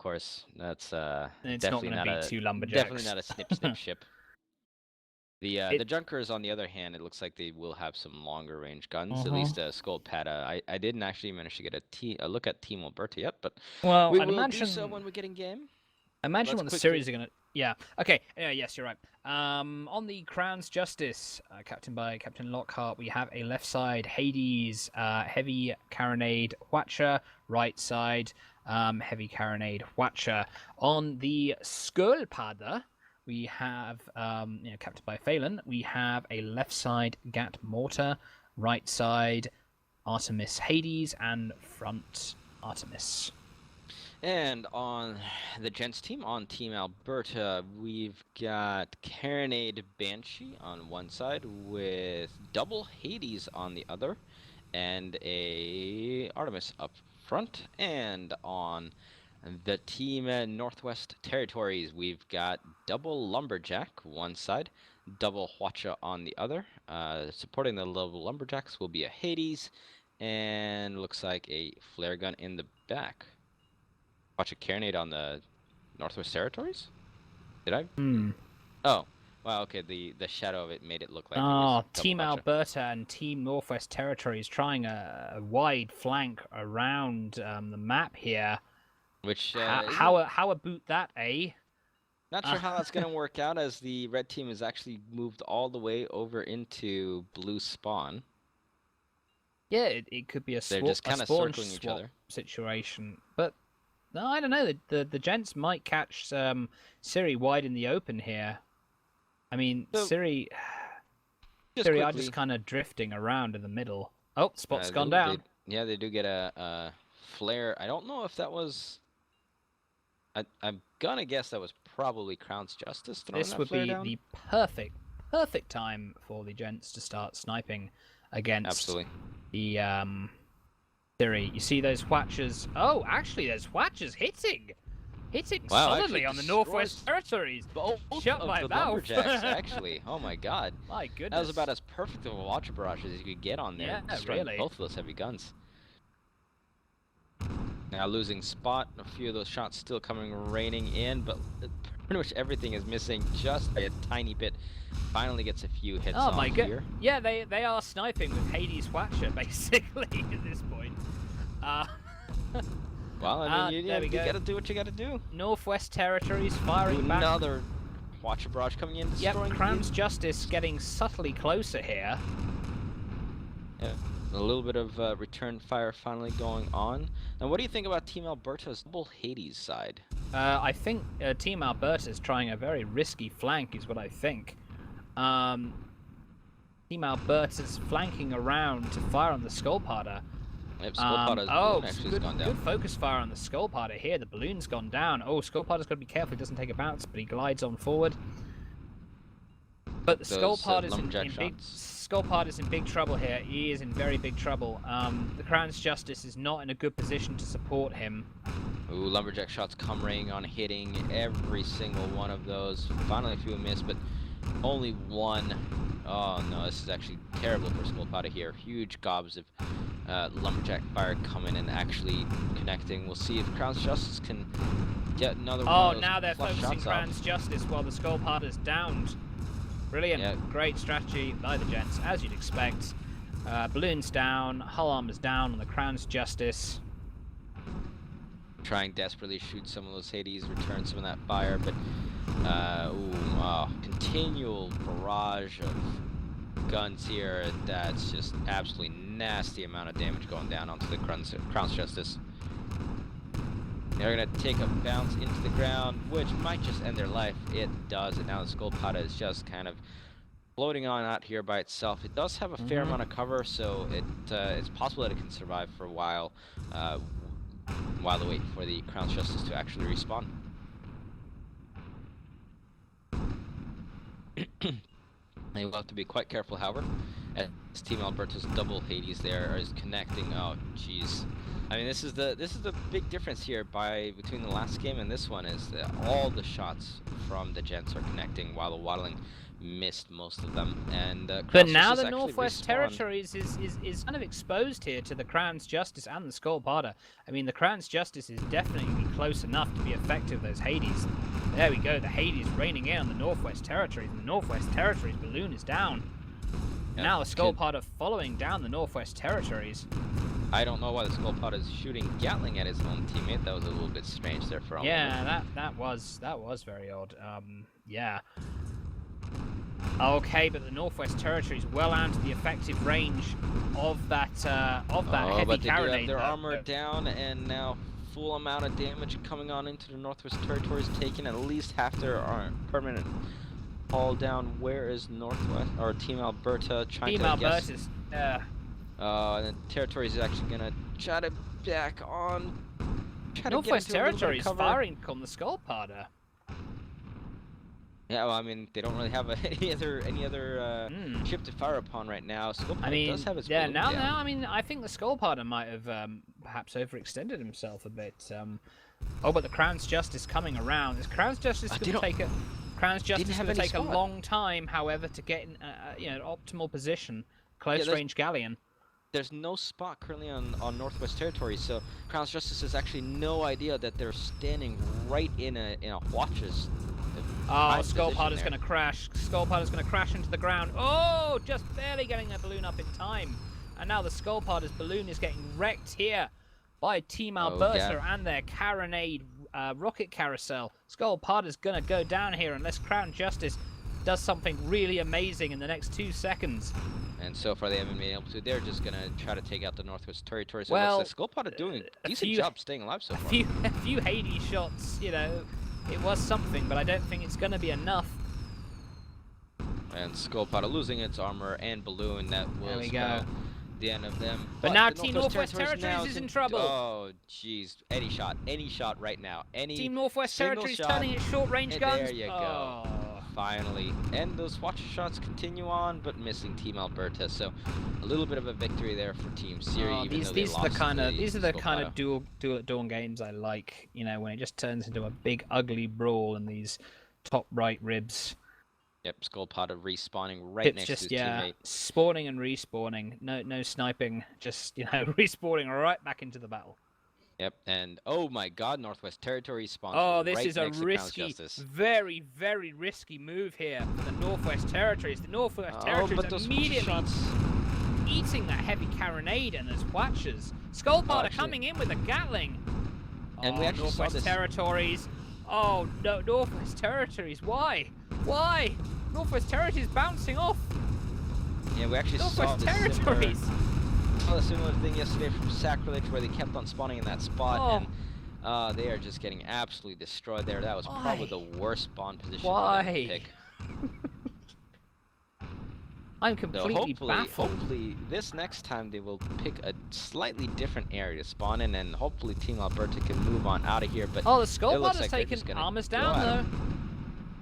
course. That's It's not definitely going to not be a two lumberjacks. definitely not a snip ship. The Junkers, on the other hand, it looks like they will have some longer range guns. At least Skolpata. I didn't actually manage to get a look at Team Alberta yet, but Well, we I'd will imagine, do so when we get in game. Imagine Let's what the quickly... series are going to... Yeah, okay, yes, you're right. On the Crown's Justice, captained by Captain Lockhart, we have a left side Hades, heavy carronade Watcher, right side heavy carronade Watcher. On the Skolpada, we have, captained by Phelan, we have a left side Gat Mortar, right side Artemis Hades, and front Artemis. And on the Gents team, on Team Alberta, we've got Carronade Banshee on one side with double Hades on the other, and a Artemis up front. And on the Team Northwest Territories, we've got double Lumberjack one side, double Hwacha on the other. Supporting the double Lumberjacks will be a Hades, and looks like a flare gun in the back. Watch a carronade on the Northwest Territories? Did I? Oh, wow. Okay, the shadow of it made it look like it was Team double Alberta and Team Northwest Territories trying a wide flank around the map here. Which how about that, eh? Not sure how that's gonna work out, as the red team has actually moved all the way over into blue spawn. Yeah, it could be They're just kind of circling each other situation, but no, I don't know. The Gents might catch SIRI wide in the open here. I mean, so, SIRI are just kind of drifting around in the middle. Oh, spot's gone down. They do get a flare. I don't know if that was... I'm gonna guess that was probably Crown's Justice throwing This would be the perfect time for the Gents to start sniping against the SIRI. You see those Hwachers? Oh, actually, there's Hwachers hitting solidly on the Northwest Territories. Shut my mouth. Actually, oh my god. My goodness. That was about as perfect of a Watcher barrage as you could get on there. Yeah, really. Both of those heavy guns. Now losing spot, a few of those shots still raining in, but pretty much everything is missing just by a tiny bit. Finally gets a few hits on my here. Yeah, they are sniping with Hades Hwacher, basically, at this point. Well, I mean, you gotta do what you gotta do. Northwest Territories firing back. Another Watcher barrage coming in, destroying. Yep, Crown's Justice getting subtly closer here. Yeah, a little bit of return fire finally going on. Now, what do you think about Team Alberta's double Hades side? I think Team Alberta is trying a very risky flank, is what I think. Team Alberta's flanking around to fire on the Skolpada. Yep, Skolpada's gone down. Good focus fire on the Skolpada here. The balloon's gone down. Oh, Skolpada's got to be careful. He doesn't take a bounce, but he glides on forward. But the Skolpada's in big trouble here. He is in very big trouble. The Crown's Justice is not in a good position to support him. Ooh, Lumberjack shots come raining on, hitting every single one of those. Finally a few miss, but only one. Oh no, this is actually terrible for Skolpada here. Huge gobs of Lumberjack fire coming and actually connecting. We'll see if Crown's Justice can get another one of those. Oh, now they're focusing Crown's Justice while the Skolpada's downed. Brilliant. Yeah. Great strategy by the Gents, as you'd expect. Balloon's down, hull armor's down on the Crown's Justice. Trying desperately to shoot some of those Hades, return some of that fire, but continual barrage of guns here. That's just absolutely nasty amount of damage going down onto the Crown's Justice. They're going to take a bounce into the ground, which might just end their life. It does, and now the Skolpada is just kind of floating on out here by itself. It does have a fair amount of cover, so it's possible that it can survive for a while they wait for the Crown's Justice to actually respawn. They will have to be quite careful, however, as Team Alberta's double Hades there is connecting. Oh, jeez. I mean, this is the big difference here between the last game and this one is that all the shots from the Gents are connecting, while the Waddling missed most of them. And But Crown's now Justice the actually Northwest respawned. Territories is kind of exposed here to the Crown's Justice and the Skullpowder. I mean, the Crown's Justice is definitely close enough to be effective. Those Hades. There we go. The Hades raining in on the Northwest Territories. The Northwest Territories balloon is down. Yep. Now the Skullpowder following down the Northwest Territories. I don't know why the Skullpot is shooting Gatling at his own teammate. That was a little bit strange there for a moment. Yeah, that was very odd. Yeah. Okay, but the Northwest Territory is well out of the effective range of that heavy but they do carronade. have their armor down, and now full amount of damage coming on into the Northwest Territories, taking at least half their permanent hull down. Where is Northwest or Team Alberta trying Team to guess? Alberta's, And the Territories is actually gonna try to back on. Northwest Territory is firing on the Skullpowder. Yeah, well, I mean, they don't really have any other ship to fire upon right now. Skullpowder does have its balloon down. Now, I mean, I think the Skullpowder might have perhaps overextended himself a bit. Oh, but the Crown's Justice coming around. This Crown's Justice is going to take a long time, however, to get in an optimal position, close range galleon. There's no spot currently on Northwest Territory, so Crown's Justice has actually no idea that they're standing right in a watch's. Oh, Skullpowder's going to crash. Skullpowder's going to crash into the ground. Oh, just barely getting their balloon up in time. And now the Skullpowder's balloon is getting wrecked here by Team Alberta and their carronade rocket carousel. Skullpowder's going to go down here unless Crown Justice does something really amazing in the next 2 seconds. And so far they haven't been able to. They're just going to try to take out the Northwest Territory. So well, Skullpowder doing a decent job staying alive so far. A few Hades shots, it was something, but I don't think it's going to be enough. And Skullpowder losing its armor and balloon. That was the end of them. But now Team Northwest Territories is in trouble. Oh, jeez. Any shot right now. Team Northwest Territories turning its short-range guns. There you go. Finally. And those watch shots continue on, but missing Team Alberta. So a little bit of a victory there for Team SIRI. These are the kind of duel games I like. When it just turns into a big ugly brawl in these top right ribs. Yep, Skullpowder respawning right next to his teammate. Spawning and respawning. No sniping. Just respawning right back into the battle. Yep, and oh my God, Northwest Territory spawns. Oh, this is a risky, very, very risky move here for the Northwest Territories. The Northwest Territories immediately eating that heavy carronade and those watchers. Skullpowder coming in with a Gatling. And we actually Northwest saw this. Territories. Oh no, Northwest Territories. Why? Why? Northwest Territories bouncing off. Yeah, we actually saw this Territories. Similar thing yesterday from Sacrilege, where they kept on spawning in that spot, and they are just getting absolutely destroyed there. That was probably the worst spawn position to pick. I'm completely baffled. Hopefully, this next time they will pick a slightly different area to spawn in, and hopefully Team Alberta can move on out of here. But the Skullpowder's taken armors down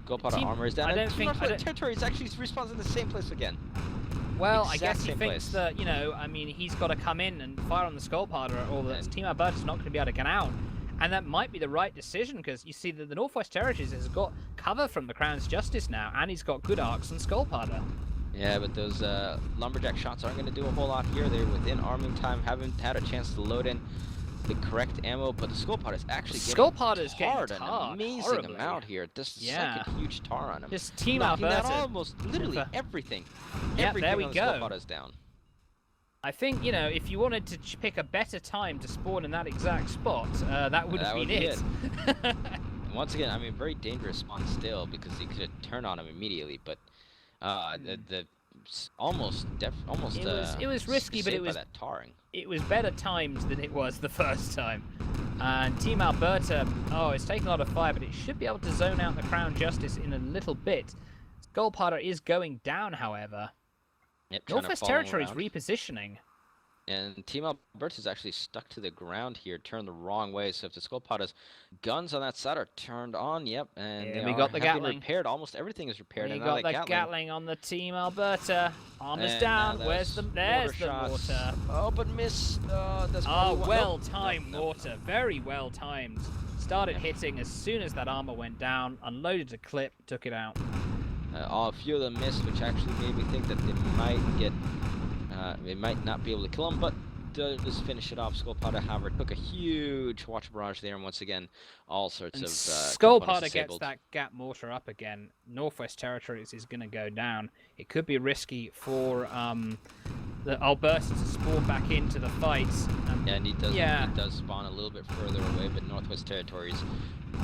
though. Skullpowder armor is down. Territories actually respawns in the same place again. Well, I guess he thinks that, I mean, he's got to come in and fire on the Skullpowder, or that Team Alberta's not going to be able to get out. And that might be the right decision, because you see that the Northwest Territories has got cover from the Crown's Justice now, and he's got good arcs on Skullpowder. Yeah, but those lumberjack shots aren't going to do a whole lot here. They're within arming time, haven't had a chance to load in the correct ammo, but the Skullpowder is actually getting tarred an amazing amount here. This is like a huge tar on him. Just Team Alberta. Almost literally everything. Yeah, there we on go. The Skullpowder's down. I think, if you wanted to pick a better time to spawn in that exact spot, that would have been it. Once again, I mean, very dangerous spawn still, because he could turn on him immediately, but it was risky, but it was better timed than it was the first time. And Team Alberta, it's taking a lot of fire, but it should be able to zone out the Crown Justice in a little bit. Skullpowder is going down, however. Yep, Northwest Territory is repositioning. And Team Alberta's actually stuck to the ground here, turned the wrong way. So if the Skullpada's guns on that side are turned on, yep, and Yeah, they we got the have been Gatling. repaired. Almost everything is repaired, We and now got that the Gatling, Gatling on the Team Alberta. Armor's and now down. Where's the? There's the shots. mortar. Oh, but missed. That's Ah, probably well-timed nope. mortar. Very well-timed. Started hitting as soon as that armor went down. Unloaded a clip. Took it out. A few of them missed, which actually made me think that they might not be able to kill him, but does finish it off. Skullpada, however, took a huge watch barrage there, and once again, all sorts And of Skullpada gets disabled. that gap mortar up again. Northwest Territories is going to go down. It could be risky for the Alberta to spawn back into the fights. And he does spawn a little bit further away, but Northwest Territories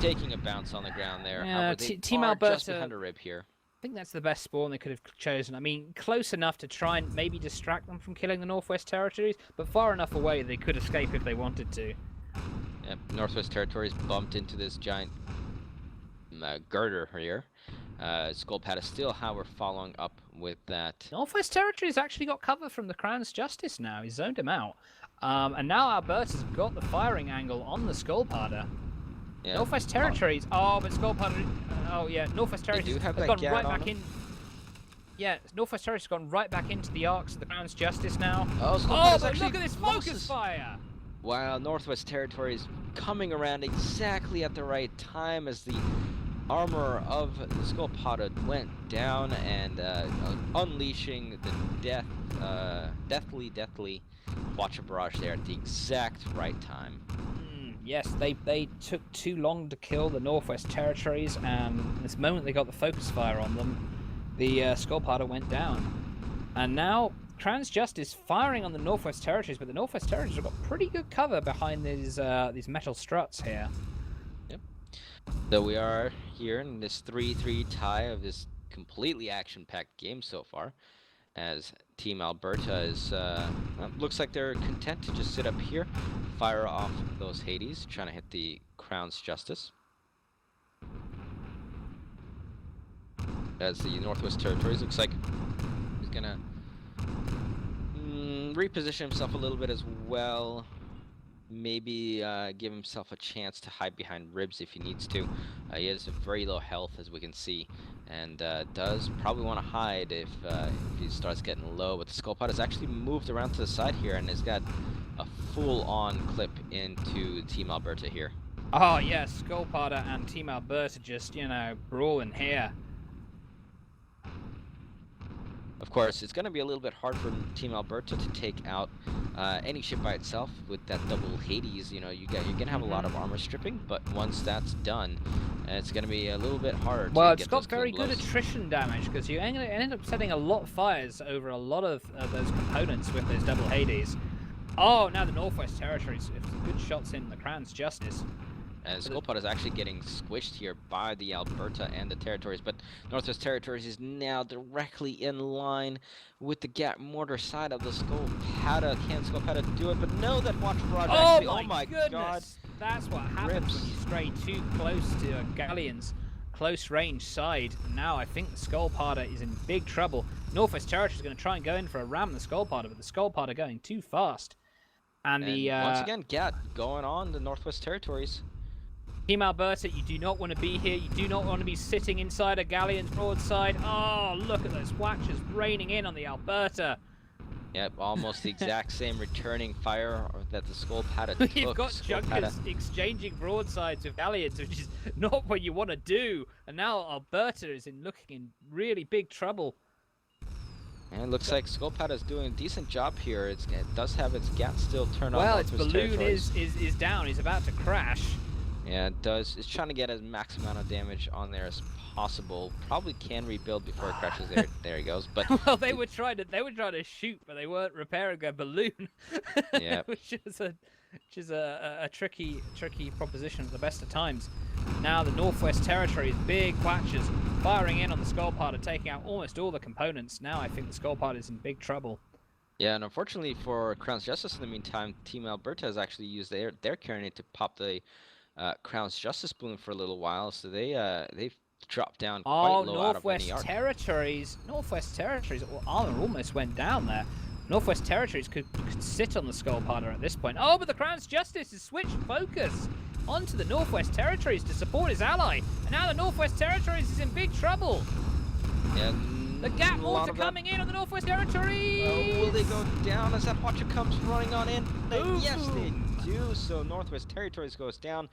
taking a bounce on the ground there. Yeah, Team are Alberta just behind a rib here. I think that's the best spawn they could have chosen. I mean, close enough to try and maybe distract them from killing the Northwest Territories, but far enough away they could escape if they wanted to. Yep, Northwest Territories bumped into this giant girder here. Skullpad is still, however, following up with that. Northwest Territories actually got cover from the Crown's Justice now. He zoned him out. And now Alberta's got the firing angle on the Skullpada. Yeah. Northwest Territories. Oh, but Skullpada. Oh yeah, Northwest Territories has gone right back in. Yeah, Northwest Territories has gone right back into the arcs of the Crown's Justice now. Oh, but look at this focus fire! Wow, Northwest Territories coming around exactly at the right time as the armor of the Skullpada went down and unleashing the deathly Watcher barrage there at the exact right time. Yes, they took too long to kill the Northwest Territories, and this moment they got the focus fire on them, the Skullpada went down. And now Crown's Justice firing on the Northwest Territories, but the Northwest Territories have got pretty good cover behind these metal struts here. Yep. So we are here in this 3-3 tie of this completely action-packed game so far, as Team Alberta is, looks like they're content to just sit up here, fire off those Hades, trying to hit the Crown's Justice. As the Northwest Territories looks like he's gonna reposition himself a little bit as well. Maybe give himself a chance to hide behind ribs if he needs to. He has very low health, as we can see, and does probably want to hide if he starts getting low. But the Skullpad has actually moved around to the side here and has got a full-on clip into Team Alberta here. Oh yeah, Skullpada and Team Alberta just, brawling here. Of course, it's going to be a little bit hard for Team Alberta to take out any ship by itself with that double Hades. You're going to have a lot of armor stripping, but once that's done, it's going to be a little bit harder. Well, it's got very good attrition damage because you end up setting a lot of fires over a lot of those components with those double Hades. Oh, now the Northwest Territories, if some good shots in the Crown's Justice. And Skullpad is actually getting squished here by the Alberta and the Territories, but Northwest Territories is now directly in line with the Gat Mortar side of the Skullpada. Can Skullpada do it? But no, that Watch Barrage actually, oh my goodness. God. That's what happens when you stray too close to a Galleon's close range side. Now I think the Skullpada is in big trouble. Northwest Territories is going to try and go in for a ram the Skullpada, but the Skullpada going too fast. And once again, Gat going on the Northwest Territories. Team Alberta, you do not want to be here. You do not want to be sitting inside a Galleon's broadside. Oh, look at those Watchers raining in on the Alberta. Yep, almost the exact same returning fire that the Skullpada took. You've got Junkers exchanging broadsides with Galleons, which is not what you want to do. And now Alberta is looking in really big trouble. And it looks like Skullpada is doing a decent job here. It does have its Gat still turned on. Well, its balloon is down. He's about to crash. Yeah, it does. It's trying to get as max amount of damage on there as possible. Probably can rebuild before it crashes. There he goes. But well, they were trying to shoot, but they weren't repairing a balloon. Yeah, which is a tricky proposition at the best of times. Now the Northwest Territories, big Watchers firing in on the Skullpada, taking out almost all the components. Now I think the Skullpada is in big trouble. Yeah, and unfortunately for Crown's Justice, in the meantime, Team Alberta has actually used their carrying to pop the Crown's Justice balloon for a little while, so they've dropped down quite low out of any arc. Northwest Territories, armor almost went down there. Northwest Territories could sit on the Skullpowder at this point. Oh, but the Crown's Justice has switched focus onto the Northwest Territories to support his ally. And now the Northwest Territories is in big trouble. Yeah, The Gap Mortar coming in on the Northwest Territories. Will they go down as that Watcher comes running on in? Ooh. Yes, they do. So Northwest Territories goes down.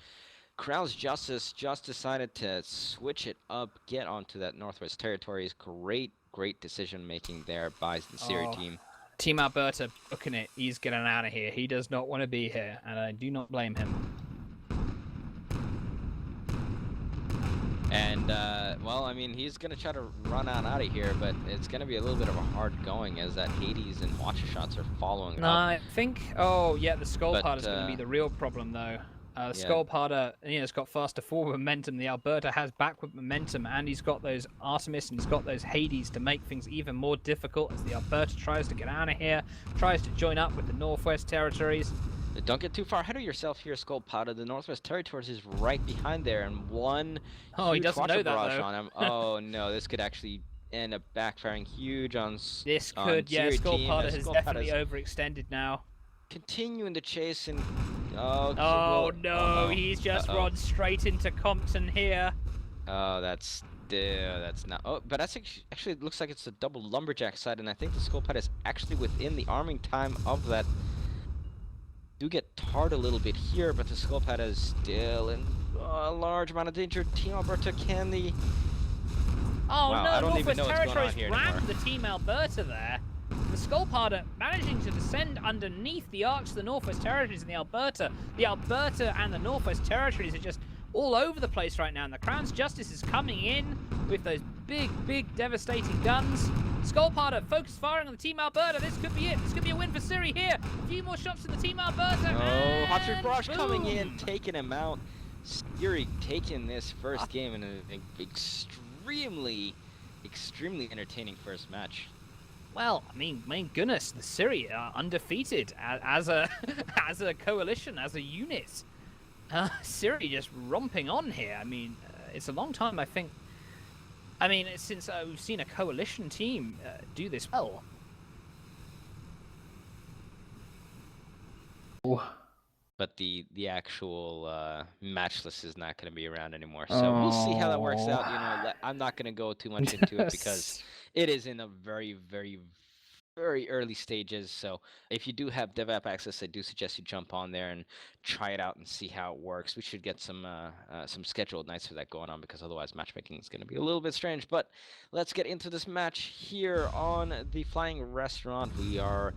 Crown's Justice just decided to switch it up, get onto that Northwest Territories. Great decision making there by the SIRI team. Team Alberta booking it. He's getting out of here. He does not want to be here, and I do not blame him. And, well, I mean, he's going to try to run out of here, but it's going to be a little bit of a hard going as that Hades and Watcher shots are following up. I think, oh, yeah, the Skullpowder is going to be the real problem, though. The Skullpowder, it's got faster forward momentum. The Alberta has backward momentum, and he's got those Artemis and he's got those Hades to make things even more difficult as the Alberta tries to get out of here, tries to join up with the Northwest Territories. Don't get too far ahead of yourself here, Skullpowder. The Northwest Territories is right behind there, and one he doesn't know that, barrage though. on him. Oh no, this could actually end up backfiring huge on this could, yeah, Skullpowder has definitely overextended now. Continuing the chase and no, he's just run straight into Compton here. Oh, that's not. Oh, but that's actually it looks like it's a double lumberjack side, and I think the Skullpowder is actually within the arming time of that. Do get tarred a little bit here, but the Skullpowder is still in a large amount of danger. Team Alberta can the. Oh wow, no, I don't even know what's going on Territories here ran anymore. the Team Alberta there. The Skullpowder managing to descend underneath the arcs of the Northwest Territories and the Alberta. The Alberta and the Northwest Territories are just all over the place right now, and the Crown's Justice is coming in with those big, devastating guns. Skullpowder focus firing on the Team Alberta. This could be it. This could be a win for SIRI here. A few more shots to the Team Alberta. Oh, Hot Shot Barrage coming in, taking him out. SIRI taking this first game in an extremely entertaining first match. Well, I mean, my goodness, the SIRI are undefeated as a as a coalition, as a unit. SIRI just romping on here. I mean, it's a long time, I think. I mean, since we've seen a coalition team do this well. But the actual match list is not going to be around anymore, so we'll see how that works out. You know, I'm not going to go too much into it because it is in a very early stages. So if you do have DevApp access, I do suggest you jump on there and try it out and see how it works. We should get some scheduled nights for that going on, because otherwise matchmaking is going to be a little bit strange. But let's get into this match here on the Flying Restaurant. We are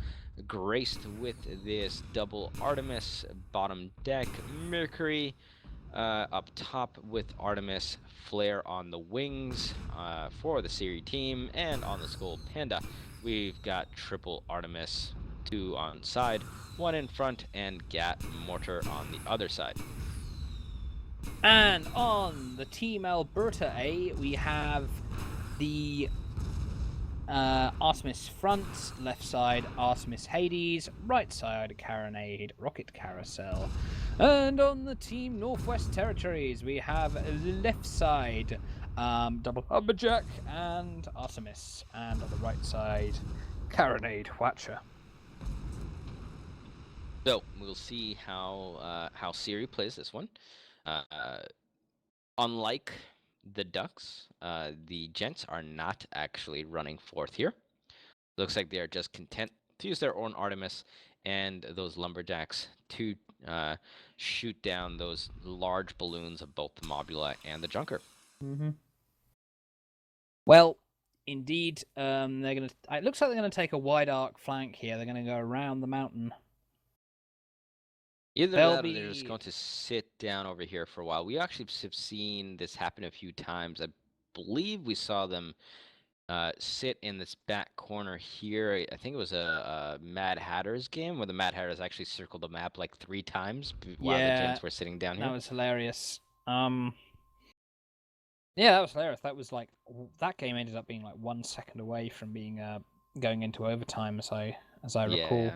graced with this double Artemis bottom deck, Mercury up top with Artemis, Flare on the wings for the SIRI team, and on the Skull Panda we've got triple Artemis, 2 on side, 1 in front, and Gat Mortar on the other side. And on the Team Alberta A, we have the Artemis front, left side Artemis Hades, right side Carronade Rocket Carousel. And on the Team Northwest Territories, we have left side double Lumberjack and Artemis, and on the right side Carronade Watcher. So we'll see how SIRI plays this one. Unlike the Ducks, the Gents are not actually running fourth here. Looks like they are just content to use their own Artemis and those Lumberjacks to shoot down those large balloons of both the Mobula and the Junker. Mm-hmm. Well, indeed, they're gonna. It looks like they're gonna take a wide arc flank here. They're gonna go around the mountain. Either that or they're just going to sit down over here for a while. We actually have seen this happen a few times. I believe we saw them sit in this back corner here. I think it was a Mad Hatter's game where the Mad Hatters actually circled the map like 3 times while the Gents were sitting down here. That was hilarious. Yeah, that was hilarious. That was like, that game ended up being like 1 second away from being going into overtime, as I recall. Yeah,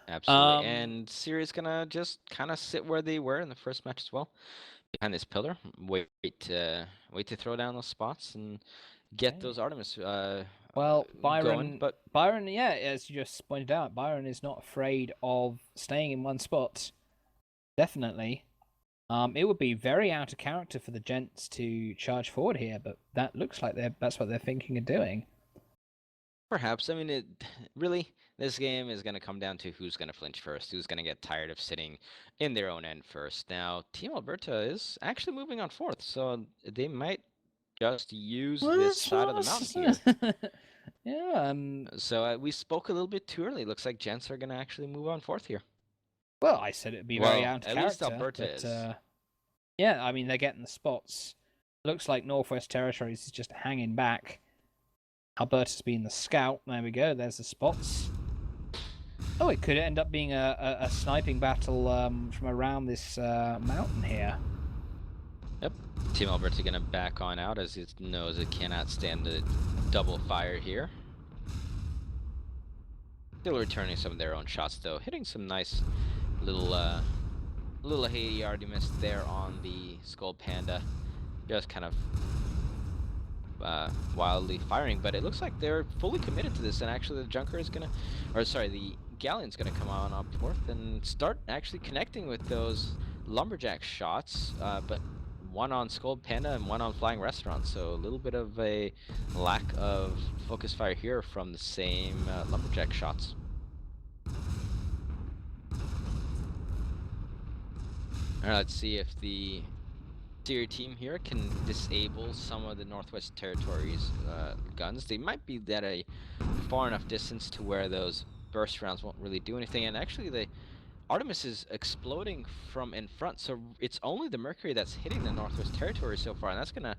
absolutely. And SIRI's gonna just kind of sit where they were in the first match as well, behind this pillar. Wait to throw down those spots, and get those Artemis Well, going. But Byron, yeah, as you just pointed out, Byron is not afraid of staying in one spot. Definitely. It would be very out of character for the Gents to charge forward here, but that looks like that's what they're thinking of doing. perhaps, I mean, really, this game is going to come down to who's going to flinch first, who's going to get tired of sitting in their own end first. Now, Team Alberta is actually moving on fourth, so they might just use this side of the mountain here. Yeah. So we spoke a little bit too early. Looks like Gents are going to actually move on fourth here. Well, I said it'd be very Well, out of at character. least Alberta but, is. yeah, I mean, they're getting the spots. Looks like Northwest Territories is just hanging back. Alberta's being the scout. There we go. There's the spots. Oh, it could end up being a sniping battle from around this mountain here. Yep. Team Alberta going to back on out as it knows it cannot stand the double fire here. Still returning some of their own shots, though. Hitting some nice little Haiti Artemis there on the Skull Panda. Just kind of wildly firing, but it looks like they're fully committed to this, and actually the Junker is gonna, or sorry, the Galleon's gonna come on up fourth and start actually connecting with those lumberjack shots, but one on Skull Panda and one on Flying Restaurant, so a little bit of a lack of focus fire here from the same lumberjack shots. Alright, let's see if the SIRI team here can disable some of the Northwest Territories guns. They might be at a far enough distance to where those burst rounds won't really do anything, and actually the Artemis is exploding from in front, so it's only the Mercury that's hitting the Northwest Territory so far, and that's gonna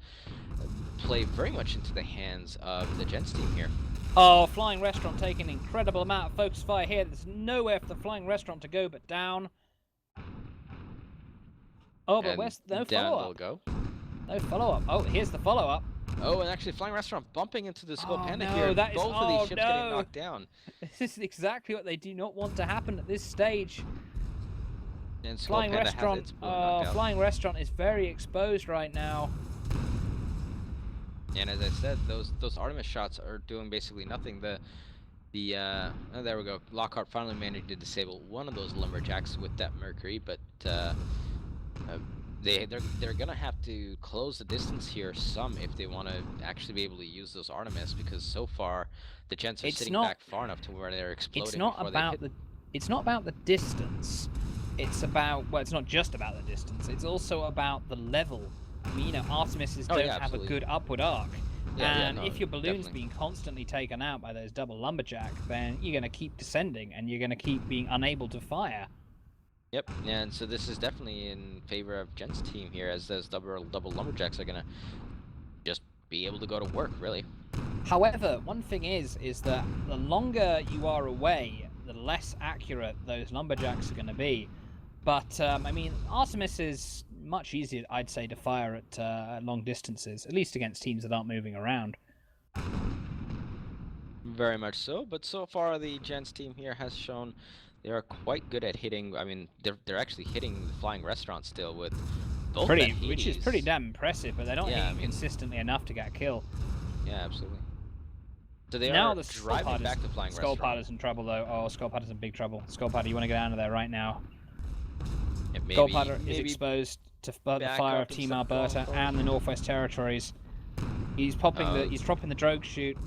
play very much into the hands of the Gents team here. Oh, Flying Restaurant taking an incredible amount of focus fire here. There's nowhere for the Flying Restaurant to go but down. Oh, but where's no follow-up? Go. No follow-up. Oh, here's the follow-up. Oh, and actually Flying Restaurant bumping into the Skull Panda no, here. That is, Both of these ships getting knocked down. This is exactly what they do not want to happen at this stage. And Flying Restaurant, Flying Restaurant is very exposed right now. And as I said, those Artemis shots are doing basically nothing. Oh, there we go. Lockhart finally managed to disable one of those lumberjacks with that Mercury, but they're gonna have to close the distance here some if they want to actually be able to use those Artemis, because so far the Gents are sitting back far enough to where they're exploding. It's not about the distance. It's about, well, it's not just about the distance. It's also about the level. I mean, Artemises don't have a good upward arc. And if your balloon's being constantly taken out by those double lumberjack, then you're going to keep descending and you're going to keep being unable to fire. Yep, and so this is definitely in favor of Gents' team here, as those double lumberjacks are going to just be able to go to work, really. However, one thing is that the longer you are away, the less accurate those lumberjacks are going to be. But, I mean, Artemis is much easier, I'd say, to fire at long distances, at least against teams that aren't moving around. Very much so, but so far the Gents team here has shown they are quite good at hitting. I mean, they're actually hitting the Flying Restaurant still with both which is pretty damn impressive, but they're not hitting consistently enough to get a kill. Yeah, absolutely. So they now are driving back to Flying Restaurant. Skullpowder's in trouble, though. Oh, Skullpowder's in big trouble. Skullpowder, you want to get out of there right now. Skullpowder is exposed to the fire of Team Alberta and the Northwest Territories. He's popping he's dropping the drogue chute.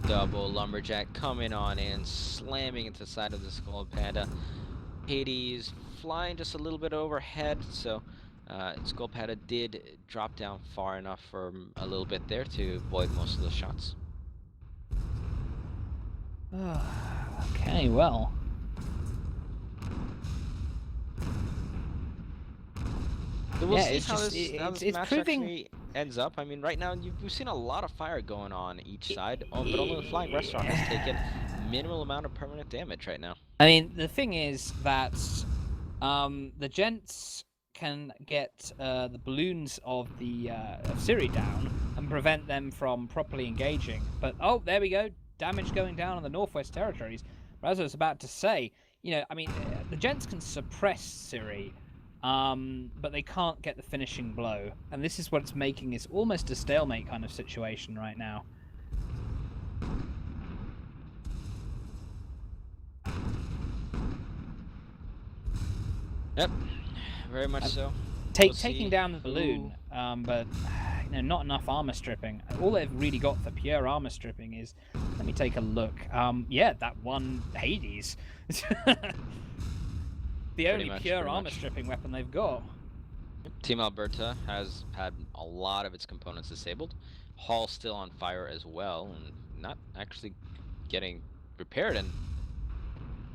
Double lumberjack coming on in, slamming into the side of the Skull Panda. Hades flying just a little bit overhead, so Skull Panda did drop down far enough for a little bit there to avoid most of the shots. Okay, well. So we'll see how this match actually ends up. I mean, right now we've seen a lot of fire going on each side, but only the Flying Restaurant has taken minimal amount of permanent damage right now. I mean, the thing is that the Gents can get the balloons of the SIRI down and prevent them from properly engaging. But oh, there we go, damage going down on the Northwest Territories. But as I was about to say, you know, I mean, the Gents can suppress SIRI. but they can't get the finishing blow, and this is what's making it almost a stalemate kind of situation right now. Yep, very much so. Taking down the balloon, but not enough armor stripping. All they've really got for pure armor stripping is, let me take a look. Yeah, that one Hades. The only pure armor stripping weapon they've got. Team Alberta has had a lot of its components disabled. Hall's still on fire as well, and not actually getting repaired. And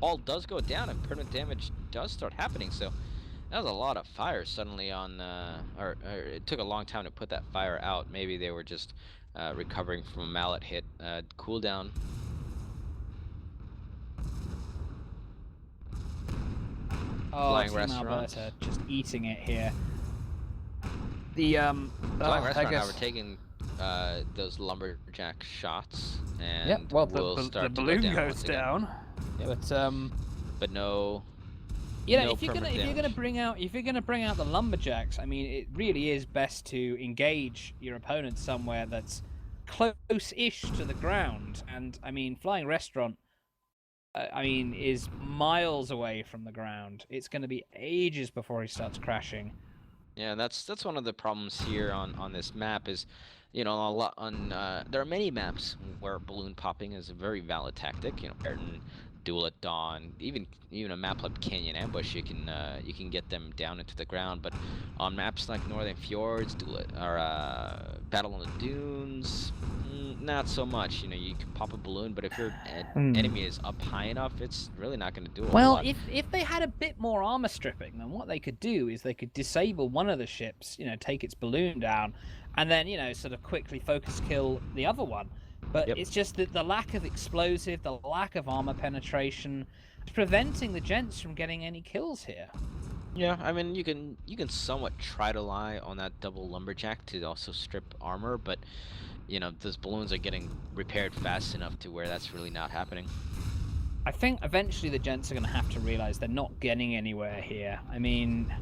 Hall does go down, and permanent damage does start happening. So that was a lot of fire suddenly on, or it took a long time to put that fire out. Maybe they were just recovering from a mallet hit cooldown. Oh, Flying Team Restaurant. Alberta just eating it here. The Flying Restaurant now we're taking those lumberjack shots, and yep, well, we'll the balloon goes down. Yep. But no. Yeah, no if you're gonna bring out the lumberjacks, I mean, it really is best to engage your opponent somewhere that's close-ish to the ground. And I mean, Flying Restaurant, is miles away from the ground. It's going to be ages before he starts crashing. Yeah, that's one of the problems here on this map is, a lot there are many maps where balloon popping is a very valid tactic. Ayrton, Duel at Dawn, even a map like Canyon Ambush, you can get them down into the ground. But on maps like Northern Fjords, Battle on the Dunes, not so much. You can pop a balloon, but if your enemy is up high enough, it's really not going to do a well, lot. if they had a bit more armor stripping, then what they could do is they could disable one of the ships, take its balloon down, and then sort of quickly focus kill the other one. But Yep. It's just that the lack of explosive, the lack of armor penetration, is preventing the Gents from getting any kills here. Yeah, I mean, you can somewhat try to rely on that double lumberjack to also strip armor, but those balloons are getting repaired fast enough to where that's really not happening. I think eventually the Gents are going to have to realize they're not getting anywhere here. I mean,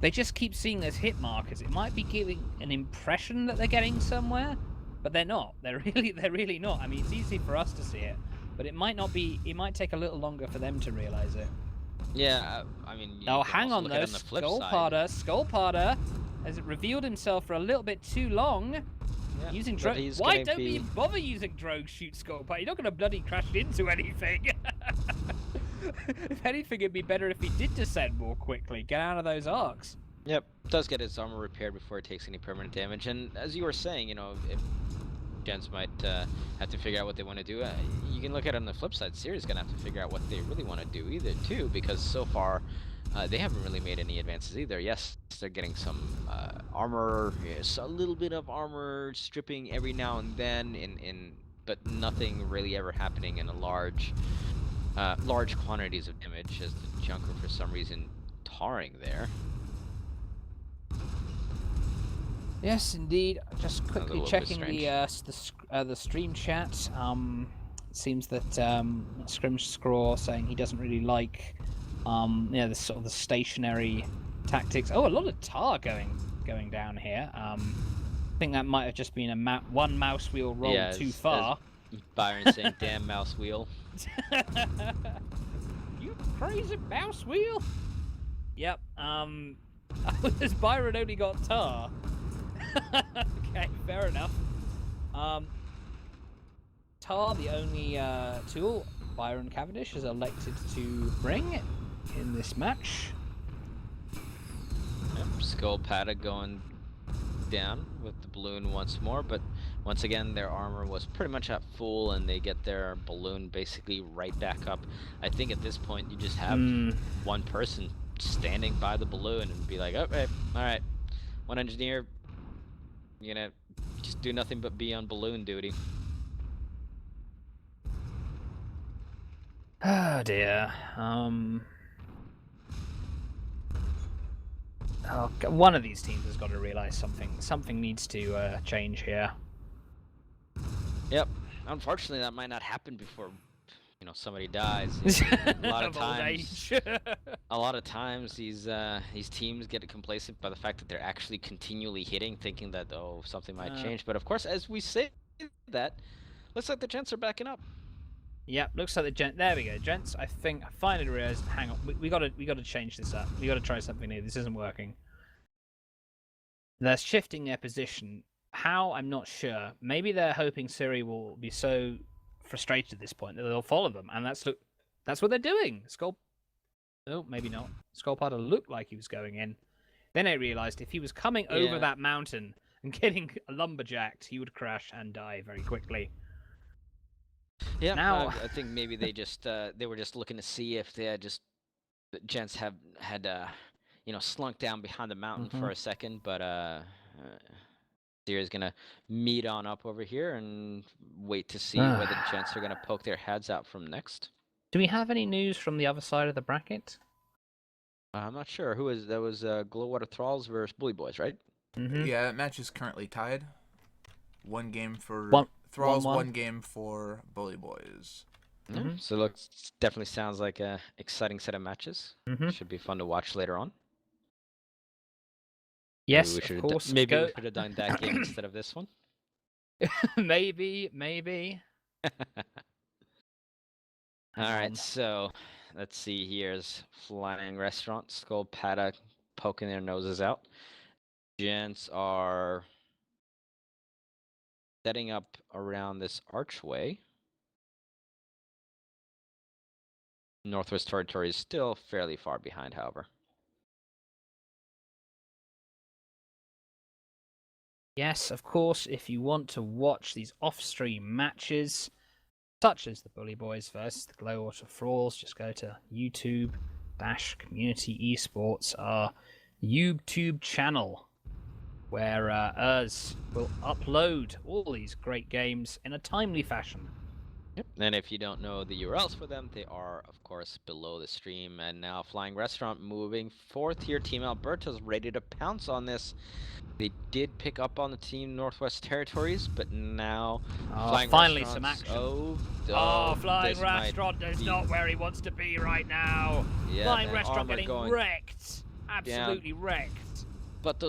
they just keep seeing those hit markers. It might be giving an impression that they're getting somewhere, but they're not. They're really not. I mean, it's easy for us to see it, but it might not be. It might take a little longer for them to realize it. Yeah, I mean. Oh, hang on though. Skullparter has revealed himself for a little bit too long. Yeah, using drones. Why don't we bother using drones? Shoot Skullparter. You're not going to bloody crash into anything. If anything, it'd be better if he did descend more quickly. Get out of those arcs. Yep, does get his armor repaired before it takes any permanent damage. And as you were saying, if Gents might have to figure out what they want to do, you can look at it on the flip side. SIRI's going to have to figure out what they really want to do either, too, because so far they haven't really made any advances either. Yes, they're getting some armor, a little bit of armor stripping every now and then, but nothing really ever happening in a large quantities of damage, as the Junker for some reason tarring there. Yes, indeed. Just quickly checking the stream chat. It seems that Scrimscraw saying he doesn't really like the sort of the stationary tactics. Oh, a lot of tar going down here. I think that might have just been one mouse wheel rolled too far. Byron saying, "Damn mouse wheel." You crazy mouse wheel. Yep. Has Byron only got tar? Okay, fair enough. Tar, the only tool Byron Cavendish has elected to bring in this match. Yep, Skullpata going down with the balloon once more, but once again their armor was pretty much at full, and they get their balloon basically right back up. I think at this point you just have one person standing by the balloon and be like, okay, alright, one engineer, you're gonna just do nothing but be on balloon duty. Oh dear. One of these teams has got to realize something needs to change here. Yep. Unfortunately, that might not happen before somebody dies. A lot of Of old times, age. a lot of times these teams get complacent by the fact that they're actually continually hitting, thinking that something might change. But of course, as we say that, looks like the Gents are backing up. Yep, looks like the Gents. There we go, Gents. I think I finally realized. Hang on, we gotta change this up. We gotta try something new. This isn't working. They're shifting their position. How? I'm not sure. Maybe they're hoping SIRI will be so frustrated at this point that they'll follow them, and that's what they're doing. Oh, maybe not. Skullpowder looked like he was going in. Then I realized if he was coming over that mountain and getting lumberjacked, he would crash and die very quickly. Yeah, Now, I think maybe they were just looking to see if the Gents had slunk down behind the mountain for a second, but Siri's gonna meet on up over here and wait to see where the Gents are gonna poke their heads out from next. do we have any news from the other side of the bracket? I'm not sure. That was Glowwater Thralls versus Bully Boys, right? Yeah, that match is currently tied. One game for Thralls, one game for Bully Boys. So definitely sounds like a exciting set of matches. Should be fun to watch later on. Yes, of course. Maybe we should have done that game instead of this one. maybe. All right, so let's see. Here's Flying Restaurant, Skullpata poking their noses out. Gents are setting up around this archway. Northwest Territory is still fairly far behind, however. Yes, of course, if you want to watch these off-stream matches, such as the Bully Boys versus the Glowwater Thralls, just go to YouTube-Community Esports, our YouTube channel, where us will upload all these great games in a timely fashion. Yep. And if you don't know the URLs for them, they are, of course, below the stream. And now Flying Restaurant moving forth here. Team Alberta's ready to pounce on this. They did pick up on the Team Northwest Territories, but now finally some action. Flying Restaurant is not where he wants to be right now. Yeah, Flying Restaurant getting wrecked. Absolutely wrecked. But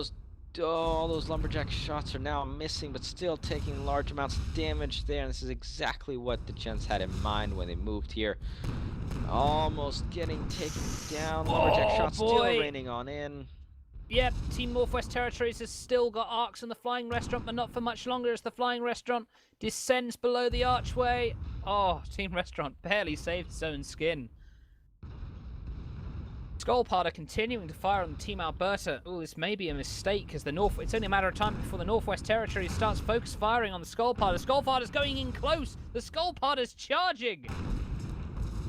all those lumberjack shots are now missing, but still taking large amounts of damage there. And this is exactly what the Gents had in mind when they moved here. Almost getting taken down. Lumberjack shots still raining on in. Yep, Team Northwest Territories has still got arcs in the Flying Restaurant, but not for much longer as the Flying Restaurant descends below the archway. Oh, Team Restaurant barely saved its own skin. Skullpowder continuing to fire on Team Alberta. Oh, this may be a mistake because it's only a matter of time before the Northwest Territory starts focus firing on the Skullpowder. Skullpowder's going in close. The Skullpowder's charging.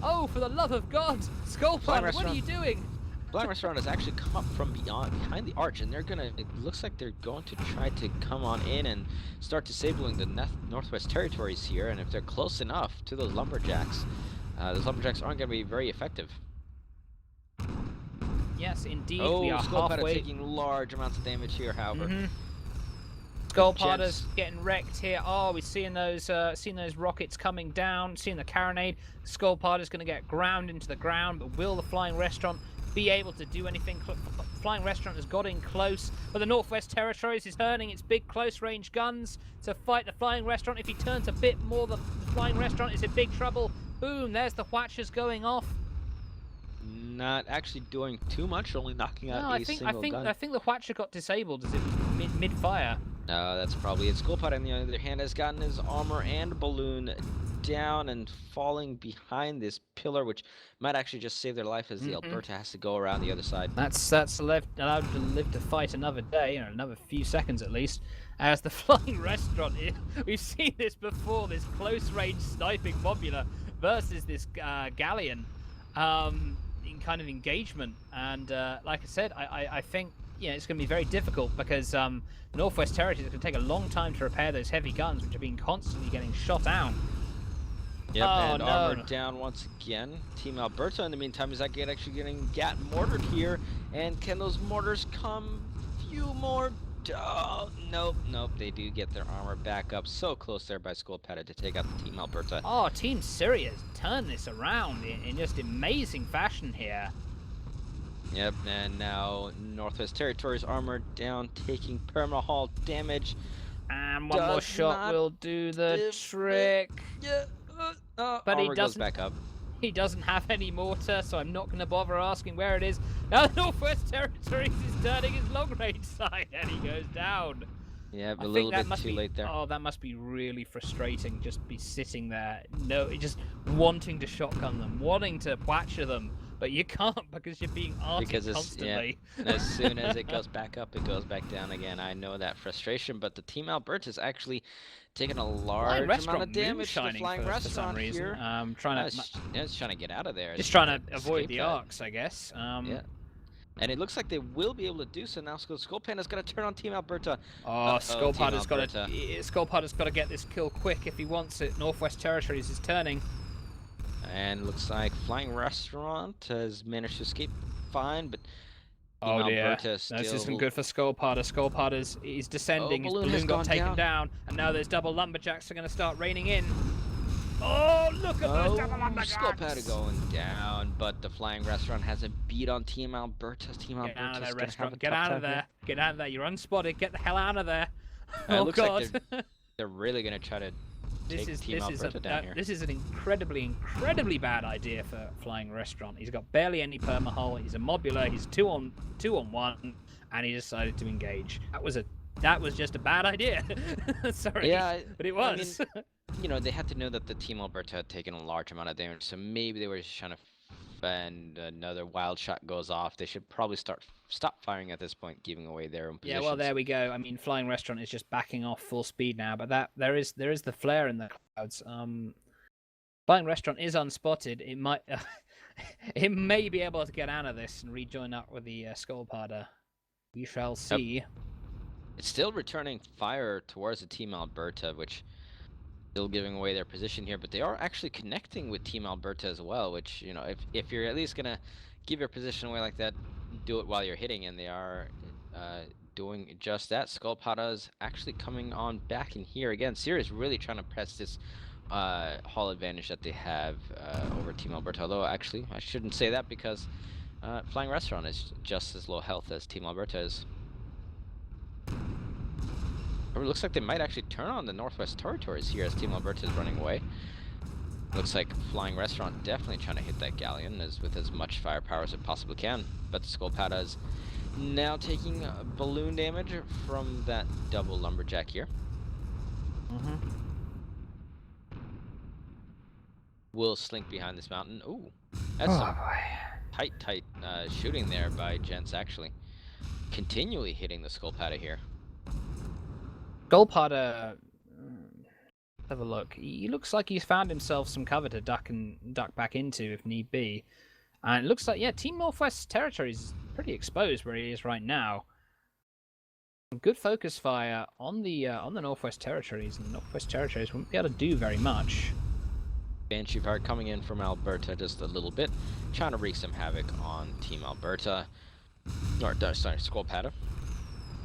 Oh, for the love of God, Skullpowder, what are you doing? Flying Restaurant has actually come up from behind the arch, and it looks like they're going to try to come on in and start disabling the Northwest Territories here. And if they're close enough to those lumberjacks aren't going to be very effective. Yes, indeed, we are halfway. Taking large amounts of damage here, however. Skullpowder's getting wrecked here. Oh, we're seeing those rockets coming down, seeing the carronade. Skullpowder's going to get ground into the ground, but will the Flying Restaurant be able to do anything? Flying Restaurant has got in close, but the Northwest Territories is turning its big close-range guns to fight the Flying Restaurant. If he turns a bit more, the Flying Restaurant is in big trouble. Boom, there's the Whatchers going off. Not actually doing too much, only knocking out single gun. I think the Whatcher got disabled as it was mid-fire. That's probably it. Skullpowder, on the other hand, has gotten his armor and balloon down and falling behind this pillar, which might actually just save their life as the Alberta has to go around the other side. That's allowed to live to fight another day, or another few seconds at least. As the Flying Restaurant, we've seen this before, this close-range sniping Mobula versus this Galleon. In kind of engagement, and like I said, I think it's going to be very difficult because Northwest Territories is going to take a long time to repair those heavy guns, which have been constantly getting shot out. Yep, and armor down once again. Team Alberta, in the meantime, is actually getting gat mortared here, and can those mortars come? Few more Oh, nope. They do get their armor back up. So close there by Skullpata to take out the Team Alberta. Oh, Team SIRI has turned this around in just amazing fashion here. Yep, and now Northwest Territories armor down, taking perma-haul damage. And one more shot will do the trick. Yeah, but he armor doesn't. goes back up. He doesn't have any mortar, so I'm not going to bother asking where it is. Now Northwest Territories is turning his long-range side, and he goes down. Yeah, a little bit too late there. Oh, that must be really frustrating, just be sitting there, just wanting to shotgun them, wanting to Watcher them, but you can't because you're being arted constantly. Yeah, as soon as it goes back up, it goes back down again. I know that frustration, but the Team Alberta is actually taking a large amount of damage to the Flying Restaurant here. It's trying to get out of there. Just trying to avoid the arcs, I guess. Yeah. And it looks like they will be able to do so now. Skullpanda's going to turn on Team Alberta. Oh, Skullpanda's got to get this kill quick if he wants it. Northwest Territories is turning. And looks like Flying Restaurant has managed to escape fine, but Team Alberta still... This isn't good for Skullpata. Skullpata's he's descending. His balloon got taken down, and now there's double lumberjacks are going to start raining in. Oh, look at those double lumberjacks! Skullpata going down, but the Flying Restaurant has a beat on Team Alberta. Team Alberta's out of there, restaurant. Get out of there. Get out of there. You're unspotted. Get the hell out of there. Oh, God. Like they're really going to try to take Team Alberta down here. This is an incredibly bad idea for Flying Restaurant. He's got barely any perma-hull. He's a mobular. He's two on one, and he decided to engage. That was just a bad idea. Sorry. Yeah, but it was. I mean, they had to know that the Team Alberta had taken a large amount of damage, so maybe they were just trying to and another wild shot goes off. They should probably stop firing at this point, giving away their own positions. Yeah, well, there we go. I mean, Flying Restaurant is just backing off full speed now, but there is the flare in the clouds. Flying Restaurant is unspotted. It might it may be able to get out of this and rejoin up with the Skullpada. We shall see. It's still returning fire towards the Team Alberta, which still giving away their position here, but they are actually connecting with Team Alberta as well, which, if you're at least gonna give your position away like that, do it while you're hitting, and they are doing just that. Skullpada is actually coming on back in here again. SIRI is really trying to press this hull advantage that they have over Team Alberta, although actually I shouldn't say that because Flying Restaurant is just as low health as Team Alberta is. It looks like they might actually turn on the Northwest Territories here as Team Alberta is running away. Looks like Flying Restaurant definitely trying to hit that galleon with as much firepower as it possibly can. But the Skullpada is now taking balloon damage from that double lumberjack here. Will slink behind this mountain. Ooh, that's some tight shooting there by Gents, actually. Continually hitting the Skullpada here. Skullpada, let's have a look. He looks like he's found himself some cover to duck back into if need be. And it looks like, Team Northwest Territories is pretty exposed where he is right now. Good focus fire on the Northwest Territories, and the Northwest Territories won't be able to do very much. Banshee fire coming in from Alberta just a little bit, trying to wreak some havoc on Team Alberta. Sorry, Skullpada.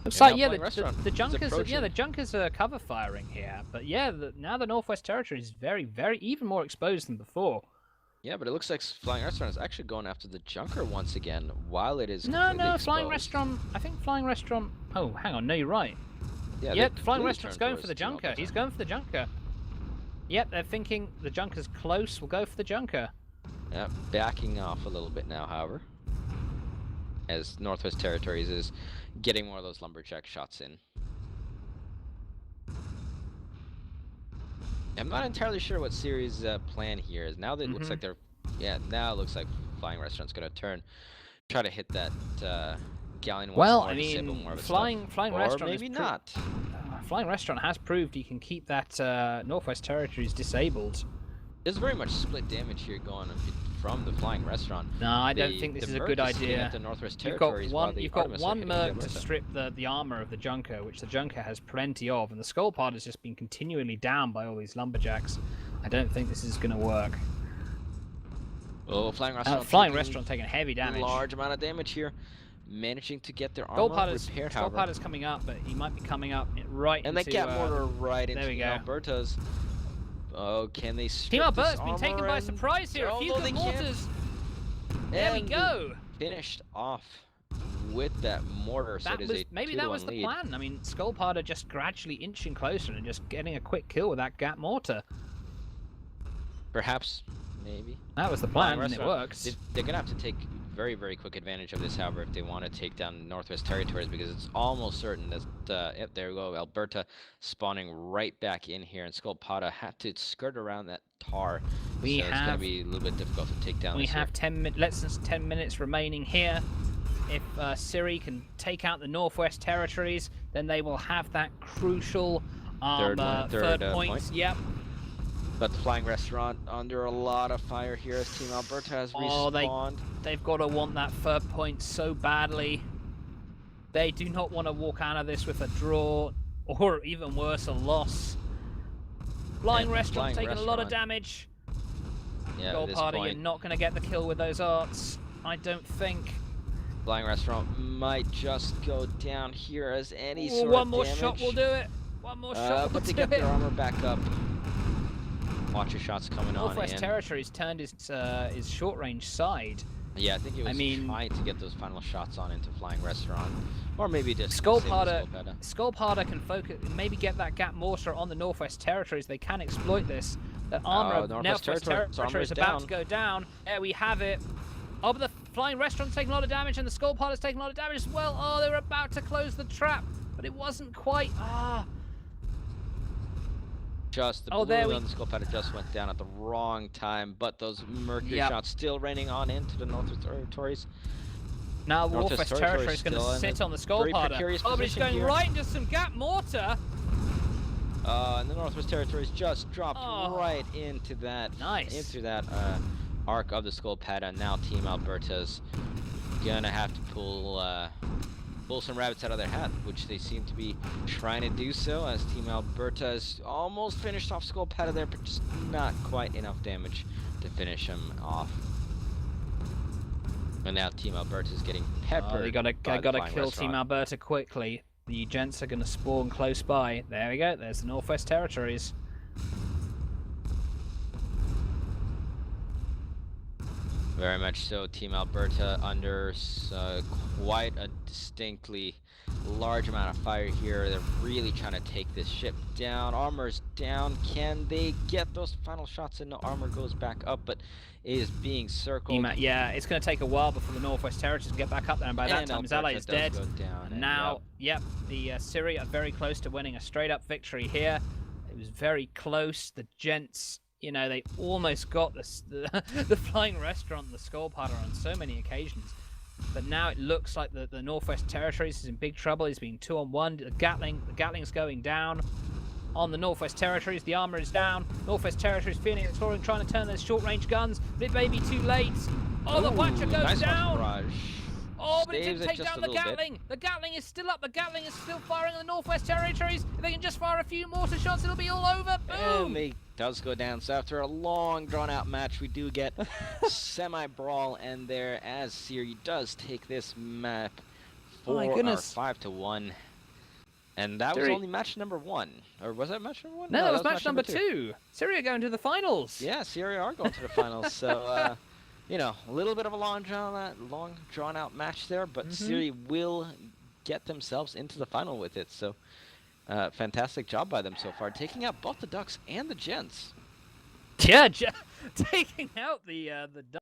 Looks like the Junkers, the Junkers are cover firing here, but now the Northwest Territory is very, very even more exposed than before. Yeah, but it looks like Flying Restaurant is actually going after the Junker once again, while it is No, exposed. Flying Restaurant. I think Flying Restaurant. Oh, hang on, no, you're right. Yeah, Flying Restaurant's going for the Junker. He's going for the Junker. Yep, they're thinking the Junker's close. We'll go for the Junker. Yeah, backing off a little bit now, however, as Northwest Territories is getting more of those lumberjack shots in. I'm not entirely sure what SIRI's plan here is. Now that it looks like they're... Yeah, now it looks like Flying Restaurant's going to try to hit that galleon once more to disable more of its Flying Restaurant... Or maybe not. Flying Restaurant has proved he can keep that Northwest Territories disabled. There's very much split damage here going from the Flying Restaurant. No, I don't think this is a good idea. You've got one merc to strip the armor of the Junker, which the Junker has plenty of, and the Skullpod has just been continually down by all these lumberjacks. I don't think this is going to work. Oh, Flying Restaurant taking heavy damage. Large amount of damage here. managing to get their armor repaired, however. Skullpowder's coming up, but he might be coming up right and into... they get mortar right into there we go. Alberta's. Oh, can they strip Team Alberta's this been taken by surprise here. A few good mortars. There we go. Finished off with that mortar, so it is a 2-1 maybe that was the lead. plan. I mean, Skullpowder just gradually inching closer and just getting a quick kill with that gap mortar. Perhaps, maybe. That was the plan, and it works. They're going to have to take very, very quick advantage of this, however, if they want to take down Northwest Territories, because it's almost certain that, yep, there we go, Alberta spawning right back in here, and Skullpowder had to skirt around that tar. So it's going to be a little bit difficult to take down. We have less than 10 minutes remaining here. If SIRI can take out the Northwest Territories, then they will have that crucial third point. Yep. But the Flying Restaurant under a lot of fire here as Team Alberta has respawned. They've got to want that third point so badly. They do not want to walk out of this with a draw, or even worse, a loss. Flying Restaurant taking a lot of damage. Yeah, Skullpowder, you're not going to get the kill with those arts, I don't think. Flying Restaurant might just go down here as any sort of one more damage. Shot will do it. One more shot will but to do get it. their armor back up. Watch your shots coming on. Northwest Territories turned his short-range side. Yeah, I think it was trying to get those final shots on into Flying Restaurant, or maybe just Skullpowder can focus, maybe get that gap mortar on the Northwest Territories. They can exploit this. The armor of Northwest Territories is about to go down. There we have it. Oh, but the Flying Restaurant's taking a lot of damage, and the Skullpowder's taking a lot of damage as well. Oh, they were about to close the trap, but it wasn't quite. Just the blue on the Skullpowder just went down at the wrong time, but those Mercury shots still raining on into the Northwest Territories. Now the Northwest Territories is going to sit on the Skullpowder. Oh, but he's going right into some gap mortar. And the Northwest Territories just dropped right into that arc of the Skullpowder. Now Team Alberta's gonna have to pull some rabbits out of their hat, which they seem to be trying to do so, as Team Alberta has almost finished off Skullpowder there, but just not quite enough damage to finish him off. And now Team Alberta is getting peppered. They gotta kill Team Alberta quickly. The Gents are gonna spawn close by. There we go. There's the Northwest Territories. Very much so. Team Alberta under quite a distinctly large amount of fire here. They're really trying to take this ship down. Armor's down. Can they get those final shots in? No, armor goes back up, but is being circled. Yeah, it's going to take a while before the Northwest Territories get back up there, and by that time his ally is dead. And now, the SIRI are very close to winning a straight-up victory here. It was very close. The Gents, you know, they almost got the Flying Restaurant and the Skullpowder on so many occasions. But now it looks like the Northwest Territories is in big trouble. He's being 2-on-1. The Gatling's going down. On the Northwest Territories, the armor is down. Northwest Territories feeling exploring, trying to turn those short-range guns, but it may be too late. Oh, the Watcher goes down. Oh, but it didn't take down the Gatling. The Gatling is still up. The Gatling is still firing on the Northwest Territories. If they can just fire a few mortar shots, it'll be all over. Boom! And it does go down. So after a long, drawn-out match, we do get semi-brawl end there, as SIRI does take this map for 5-1. And that was only match number 1. Or was that match number 1? No, that was match number 2. SIRI are going to the finals. Yeah, SIRI are going to the finals. So, you know, a little bit of a long drawn-out match there, but SIRI will get themselves into the final with it. So, fantastic job by them so far, taking out both the Ducks and the Gents. Yeah, taking out the Ducks.